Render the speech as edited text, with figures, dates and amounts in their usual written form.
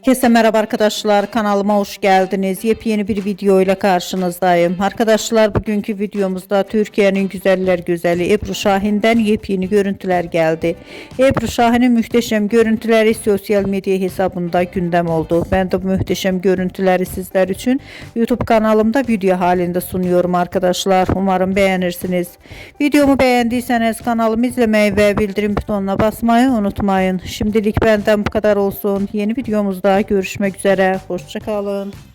Herkese merhaba arkadaşlar, kanalıma hoş geldiniz. Yepyeni bir video ile karşınızdayım. Arkadaşlar, bugünkü videomuzda Türkiye'nin güzeller güzeli Ebru Şahin'den yepyeni görüntüler geldi. Ebru Şahin'in muhteşem görüntüleri sosyal medya hesabında gündem oldu. Ben de bu muhteşem görüntüleri sizler için YouTube kanalımda video halinde sunuyorum arkadaşlar. Umarım beğenirsiniz. Videomu beğendiyseniz kanalımı izlemeyi ve bildirim butonuna basmayı unutmayın. Şimdilik benden bu kadar olsun. Yeni videomuzda görüşmek üzere. Hoşça kalın.